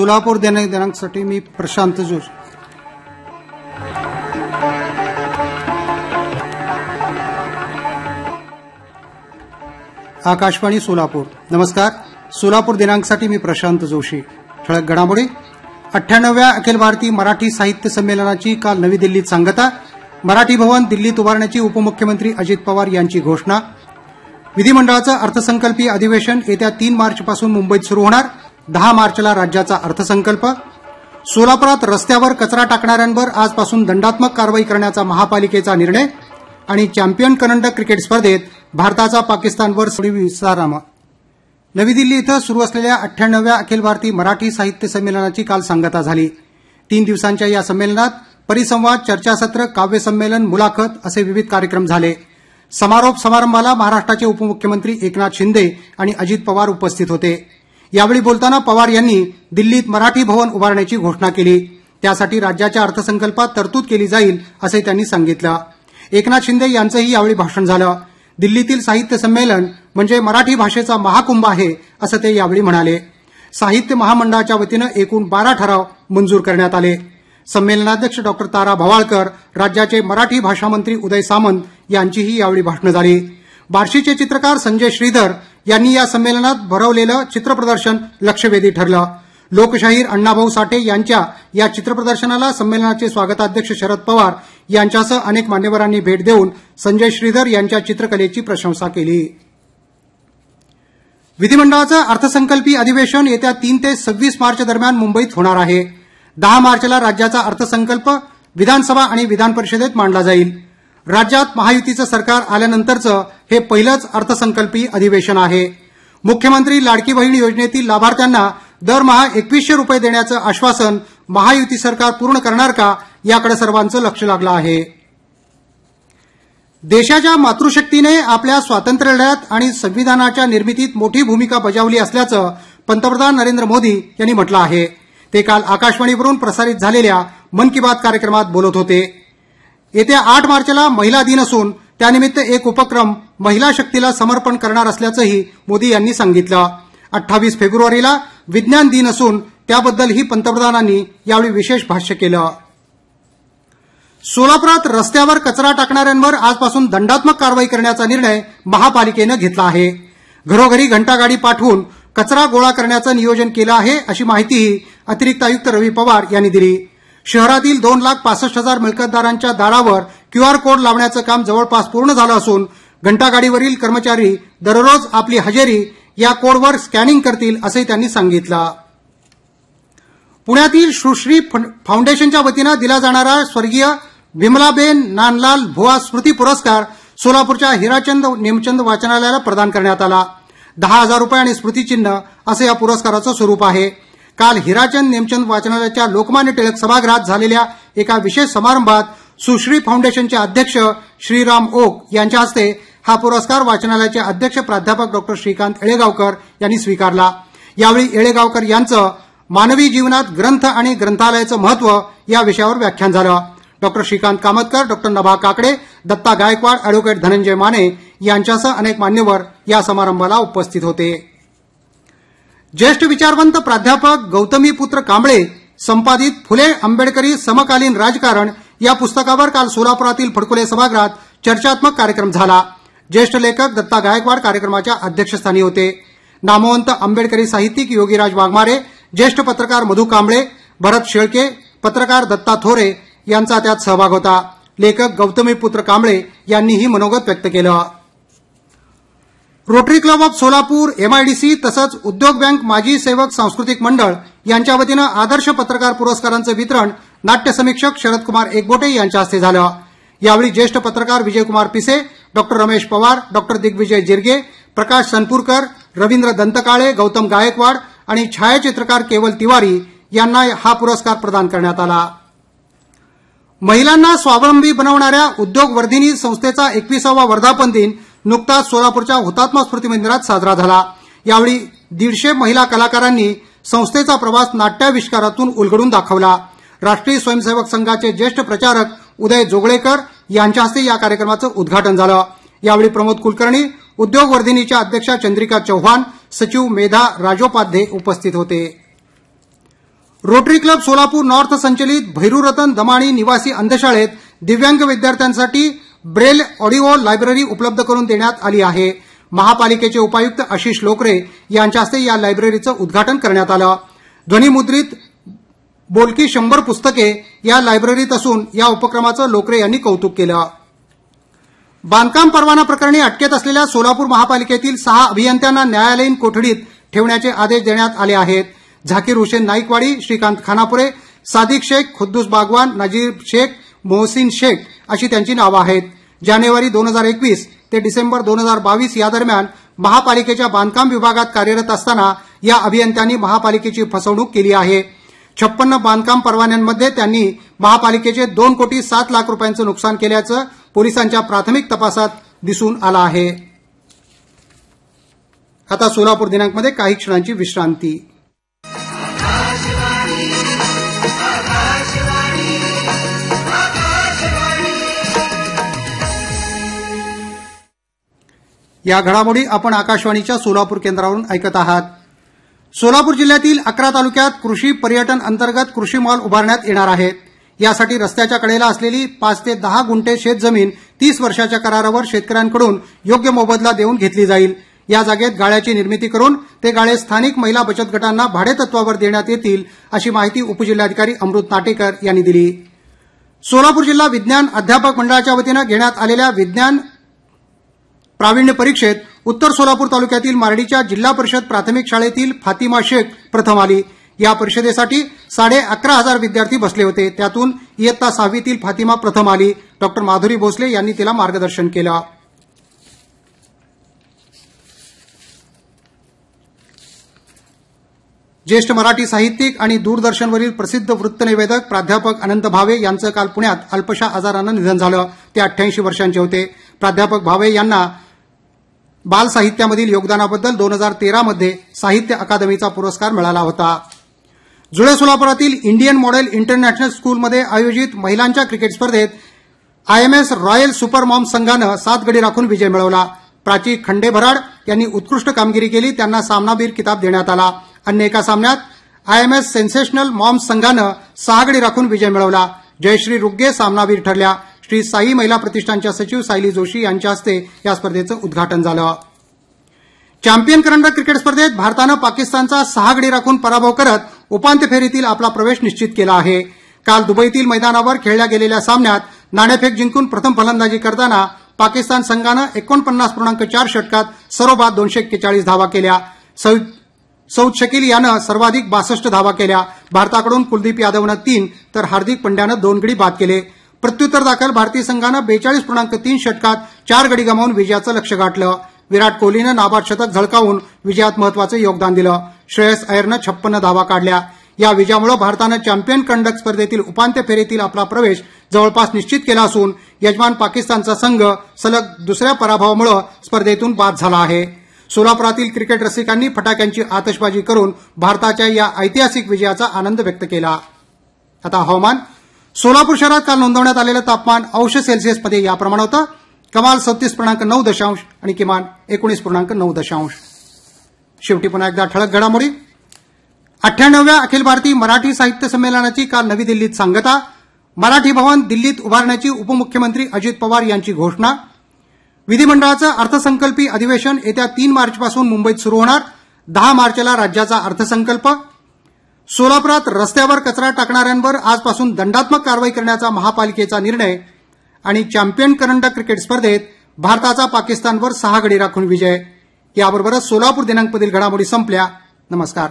सोलापूर दिनांकसाठी मी प्रशांत जोशी. आकाशवाणी सोलापूर. नमस्कार. सोलापूर दिनांकसाठी मी प्रशांत जोशी. ठळक घडामोडी. 98व्या अखिल भारतीय मराठी साहित्य संमेलनाची काल नवी दिल्लीत सांगता. मराठी भवन दिल्लीत उभारण्याची उपमुख्यमंत्री अजित पवार यांची घोषणा. विधिमंडळाचं अर्थसंकल्पीय अधिवेशन येत्या 3 मार्चपासून मुंबईत सुरू होणार. 10 मार्चला राज्याचा अर्थसंकल्प. सोलापुरात रस्त्यावर कचरा टाकणाऱ्यांवर आजपासून दंडात्मक कारवाई करण्याचा महापालिकेचा निर्णय. आणि चॅम्पियन करंडक क्रिकेट स्पर्धेत भारताचा पाकिस्तानवर विसारामा. नवी दिल्ली इथं सुरू असलेल्या 98व्या अखिल भारतीय मराठी साहित्य संमेलनाची काल सांगता झाली. 3 दिवसांच्या या संमेलनात परिसंवाद, चर्चासत्र, काव्य संमेलन, मुलाखत असे विविध कार्यक्रम झाले. समारोप समारंभाला महाराष्ट्राचे उपमुख्यमंत्री एकनाथ शिंदे आणि अजित पवार उपस्थित होते. यावेळी बोलताना पवार यांनी दिल्लीत मराठी भवन उभारण्याची घोषणा केली. त्यासाठी राज्याच्या अर्थसंकल्पात तरतूद केली जाईल असे त्यांनी सांगितलं. एकनाथ शिंदे यांचंही यावेळी भाषण झालं. दिल्लीतील साहित्य संमेलन म्हणजे मराठी भाषेचा महाकुंभ आहे असं ते यावेळी म्हणाले. साहित्य महामंडळाच्या वतीनं एकूण 12 ठराव मंजूर करण्यात आले. संमेलनाध्यक्ष डॉ. तारा भवाळकर, राज्याचे मराठी भाषा मंत्री उदय सामंत यांचीही यावेळी भाषणं झाली. बार्शीचे चित्रकार संजय श्रीधर यांनी या संमेलनात भरवलेलं चित्रप्रदर्शन लक्षवेधी ठरलं. लोकशाहीर अण्णाभाऊ साठे यांच्या या चित्रप्रदर्शनाला संमेलनाचे स्वागताध्यक्ष शरद पवार यांच्यासह अनेक मान्यवरांनी भेट देऊन संजय श्रीधर यांच्या चित्रकलेची प्रशंसा केली. विधिमंडळाचं अर्थसंकल्पीय अधिवेशन येत्या 3 ते 26 मार्च दरम्यान मुंबईत होणार आहे. 10 मार्चला राज्याचा अर्थसंकल्प विधानसभा आणि विधान परिषदेत मांडला जाईल. राज्यात महायुतीचं सरकार आल्यानंतरचं हे पहिलंच अर्थसंकल्पीय अधिवेशन आहे. मुख्यमंत्री लाडकी बहीण योजनेतील लाभार्थ्यांना दरमहा 2100 रुपये देण्याचं आश्वासन महायुती सरकार पूर्ण करणार का, याकडे सर्वांचं लक्ष लागलं आहे. देशाच्या मातृशक्तीने आपल्या स्वातंत्र्यलढ्यात आणि संविधानाच्या निर्मितीत मोठी भूमिका बजावली असल्याचं पंतप्रधान नरेंद्र मोदी यांनी म्हटलं आहे. ते काल आकाशवाणीवरून प्रसारित झालेल्या मन की बात कार्यक्रमात बोलत होते. येत्या 8 मार्चला महिला दिन असून त्यानिमित्त एक उपक्रम महिला शक्तीला समर्पण करणार असल्याचंही मोदी यांनी सांगितलं. 28 फेब्रुवारीला विज्ञान दिन असून त्याबद्दलही पंतप्रधानांनी यावेळी विशेष भाष्य केलं. सोलापुरात रस्त्यावर कचरा टाकणाऱ्यांवर आजपासून दंडात्मक कारवाई करण्याचा निर्णय महापालिकेनं घेतला आहे. घरोघरी घंटागाडी पाठवून कचरा गोळा करण्याचं नियोजन केलं आहे अशी माहितीही अतिरिक्त आयुक्त रवी पवार यांनी दिली. शहरातील 2,65,000 मिळकतदारांच्या दारावर QR कोड लावण्याचं काम जवळपास पूर्ण झालं असून घंटागाडीवरील कर्मचारी दररोज आपली हजेरी या कोडवर स्कॅनिंग करतील असंही त्यांनी सांगितलं. पुण्यातील सुश्री फाउंडेशनच्या वतीनं दिला जाणारा स्वर्गीय विमलाबेन नानलाल भुवा स्मृती पुरस्कार सोलापूरच्या हिराचंद नेमचंद वाचनालयाला प्रदान करण्यात आला. 10,000 रुपये आणि स्मृतिचिन्ह असं या पुरस्काराचं स्वरूप आहे. काल हिराचंद नेमचंद वाचनालयाच्या लोकमान्य टिळक सभागृहात झालेल्या एका विशेष समारंभात सुश्री फाउंडेशनचे अध्यक्ष श्रीराम ओक यांच्या हस्ते हा पुरस्कार वाचनालयाचे अध्यक्ष प्राध्यापक डॉ. श्रीकांत येळेगावकर यांनी स्वीकारला. यावेळी येळेगावकर यांचं मानवी जीवनात ग्रंथ आणि ग्रंथालयाचं महत्व या विषयावर व्याख्यान झालं. डॉ. श्रीकांत कामतकर, डॉ. नभा काकडे, दत्ता गायकवाड, अॅडव्होकेट धनंजय माने यांच्यासह अनेक मान्यवर या समारंभाला उपस्थित होते. ज्येष्ठ विचारवंत प्राध्यापक गौतमीपुत्र कांबळे संपादित फुले आंबेडकरी समकालीन राजकारण या पुस्तकावर काल सोलापुरातील फडकुले सभागृहात चर्चात्मक कार्यक्रम झाला. ज्येष्ठ लेखक दत्ता गायकवाड कार्यक्रमाच्या अध्यक्षस्थानी होते. नामवंत आंबेडकरी साहित्यिक योगीराज वाघमारे, ज्येष्ठ पत्रकार मधु कांबळे, भरत शेळके, पत्रकार दत्ता थोरे यांचा त्यात सहभाग होता. लेखक गौतमीपुत्र कांबळे यांनीही मनोगत व्यक्त केलं. Rotary club of Solapur, MIDC तसंच उद्योग बँक माजी सेवक सांस्कृतिक मंडळ यांच्या वतीनं आदर्श पत्रकार पुरस्कारांचं वितरण नाट्य समीक्षक शरदकुमार एकबोटे यांच्या हस्ते झालं. यावेळी ज्येष्ठ पत्रकार विजयकुमार पिसे, डॉ. रमेश पवार, डॉ. दिग्विजय जिरगे, प्रकाश सनपूरकर, रवींद्र दंतकाळे, गौतम गायकवाड आणि छायाचित्रकार केवल तिवारी यांना हा पुरस्कार प्रदान करण्यात आला. महिलांना स्वावलंबी बनवणाऱ्या उद्योगवर्धिनी संस्थेचा 21वा वर्धापन दिन नुकताच सोलापूरच्या हुतात्मा स्मृती मंदिरात साजरा झाला. यावेळी 150 महिला कलाकारांनी संस्थेचा प्रवास नाट्याविष्कारातून उलगडून दाखवला. राष्ट्रीय स्वयंसेवक संघाचे ज्येष्ठ प्रचारक उदय जोगळेकर यांच्या हस्ते या कार्यक्रमाचं उद्घाटन झालं. यावेळी प्रमोद कुलकर्णी, उद्योगवर्धिनीच्या अध्यक्षा चंद्रिका चव्हाण, सचिव मेधा राजोपाध्ये उपस्थित होते. रोटरी क्लब सोलापूर नॉर्थ संचलित भैरूरतन दमाणी निवासी अंधशाळेत दिव्यांग विद्यार्थ्यांसाठी ब्रेल ऑडिओ लायब्ररी उपलब्ध करून देण्यात आली आहे. महापालिकेचे उपायुक्त आशिष लोकरे यांच्या हस्ते या लायब्ररीचं उद्घाटन करण्यात आलं. ध्वनिमुद्रित बोलकी 100 पुस्तके या लायब्ररीत असून या उपक्रमाचं लोकरे यांनी कौतुक केलं. बांधकाम परवाना प्रकरणी अटकेत असलेल्या सोलापूर महापालिकेतील 6 अभियंत्यांना न्यायालयीन कोठडीत ठेवण्याचे आदेश देण्यात आले आहेत. झाकीर हुसेन नाईकवाडी, श्रीकांत खानापुरे, सादिक शेख, खुद्दूस बागवान, नजीर शेख, मोहसिन शेख अशी त्यांची नावं आहेत. जानेवारी 2021 ते डिसेंबर 2022 या दरम्यान महापालिकेच्या बांधकाम विभागात कार्यरत असताना या अभियंत्यांनी महापालिकेची फसवणूक केली आहे. 56 बांधकाम परवान्यांमध्ये त्यांनी महापालिकेचे 2 कोटी 7 लाख रुपयांचं नुकसान केल्याचं पोलिसांच्या प्राथमिक तपासात दिसून आलं आहे. आता सोलापूर दिनांकमध्ये काही क्षणांची विश्रांती. या घडामोडी आपण आकाशवाणीच्या सोलापूर केंद्रावरून ऐकत आहात. सोलापूर जिल्ह्यातील 11 तालुक्यात कृषी पर्यटन अंतर्गत कृषी मॉल उभारण्यात येणार आहेत. यासाठी रस्त्याच्या कडेला असलेली 5 ते 10 गुंठे शेतजमीन 30 वर्षाच्या करारावर शेतकऱ्यांकडून योग्य मोबदला देऊन घेतली जाईल. या जागेत गाळ्याची निर्मिती करून ते गाळे स्थानिक महिला बचत गटांना भाडेतत्वावर देण्यात येतील, अशी माहिती उपजिल्हाधिकारी अमृत नाटेकर यांनी दिली. सोलापूर जिल्हा विज्ञान अध्यापक मंडळाच्या वतीनं घेण्यात आलेल्या विज्ञान प्रावीण्य परीक्षेत उत्तर सोलापूर तालुक्यातील मार्डीच्या जिल्हा परिषद प्राथमिक शाळेतील फातिमा शेख प्रथम आली. या परिषदेसाठी 11,500 विद्यार्थी बसले होते. त्यातून इयत्ता 6वीतील फातिमा प्रथम आली. डॉ माधुरी भोसले यांनी तिला मार्गदर्शन केलं. ज्येष्ठ मराठी साहित्यिक आणि दूरदर्शनवरील प्रसिद्ध वृत्तनिवेदक प्राध्यापक अनंत भावे यांचं काल पुण्यात अल्पशा आजारानं निधन झालं. ते 88 वर्षांचे होते. प्राध्यापक भावे यांना बाल साहित्यामधील योगदानाबद्दल 2013 मध्ये साहित्य अकादमीचा पुरस्कार मिळाला होता. जुळे सोलापुरातील इंडियन मॉडेल इंटरनॅशनल स्कूलमध्ये आयोजित महिलांच्या क्रिकेट स्पर्धेत IMS रॉयल सुपर मॉम्स संघानं 7 गडी राखून विजय मिळवला. प्राची खंडेभराड यांनी उत्कृष्ट कामगिरी केली. त्यांना सामनावीर किताब देण्यात आला. अन्य एका सामन्यात IMS सेन्सेशनल मॉम्स संघानं 6 गडी राखून विजय मिळवला. जयश्री रुग्गे सामनावीर ठरल्या. श्री साई महिला प्रतिष्ठानच्या सचिव सायली जोशी यांच्या हस्ते या स्पर्धेचं उद्घाटन झालं. चॅम्पियन करंडक क्रिकेट स्पर्धेत भारतानं पाकिस्तानचा 6 गडी राखून पराभव करत उपांत्य फेरीतील आपला प्रवेश निश्चित केला आहे. काल दुबईतील मैदानावर खेळल्या गेलेल्या सामन्यात नाणेफेक जिंकून प्रथम फलंदाजी करताना पाकिस्तान संघानं 49.4 षटकात सर्व बाद 241 धावा केल्या. सौद शकील यानं सर्वाधिक 62 धावा केल्या. भारताकडून कुलदीप यादवनं 3 तर हार्दिक पंड्यानं 2 गडी बाद केले. प्रत्युत्तर दाखल भारतीय संघानं 42.3 षटकात 4 गडी गमावून विजयाचं लक्ष्य गाठलं. विराट कोहलीनं नाबाद शतक झळकावून विजयात महत्वाचं योगदान दिलं. श्रेयस अय्यरनं 56 धावा काढल्या. या विजयामुळे भारतानं चॅम्पियन करंडक स्पर्धेतील उपांत्य फेरीतील आपला प्रवेश जवळपास निश्चित केला असून यजमान पाकिस्तानचा संघ सलग दुसऱ्या पराभवामुळे स्पर्धेतून बाद झाला आहे. सोलापुरातील क्रिकेट रसिकांनी फटाक्यांची आतषबाजी करून भारताच्या या ऐतिहासिक विजयाचा आनंद व्यक्त केला. आता हवामान. सोलापूर शहरात काल नोंदवण्यात आलेलं तापमान अंश मध्ये याप्रमाणे होतं. कमाल 37.9 आणि किमान 19.9. शेवटी पुन्हा एकदा ठळक घडामोडी. 98व्या अखिल भारतीय मराठी साहित्य संमेलनाची काल नवी दिल्लीत सांगता. मराठी भवन दिल्लीत उभारण्याची उपमुख्यमंत्री अजित पवार यांची घोषणा. विधिमंडळाचं अर्थसंकल्पीय अधिवेशन येत्या 3 मार्चपासून मुंबईत सुरू होणार. 10 मार्चला राज्याचा अर्थसंकल्प. सोलापुरात रस्त्यावर कचरा टाकणाऱ्यांवर आजपासून दंडात्मक कारवाई करण्याचा महापालिकेचा निर्णय. आणि चॅम्पियन करंडक क्रिकेट स्पर्धेत भारताचा पाकिस्तानवर 6 गडी राखून विजय. याबरोबरच सोलापूर दिनांकमधील घडामोडी संपल्या. नमस्कार.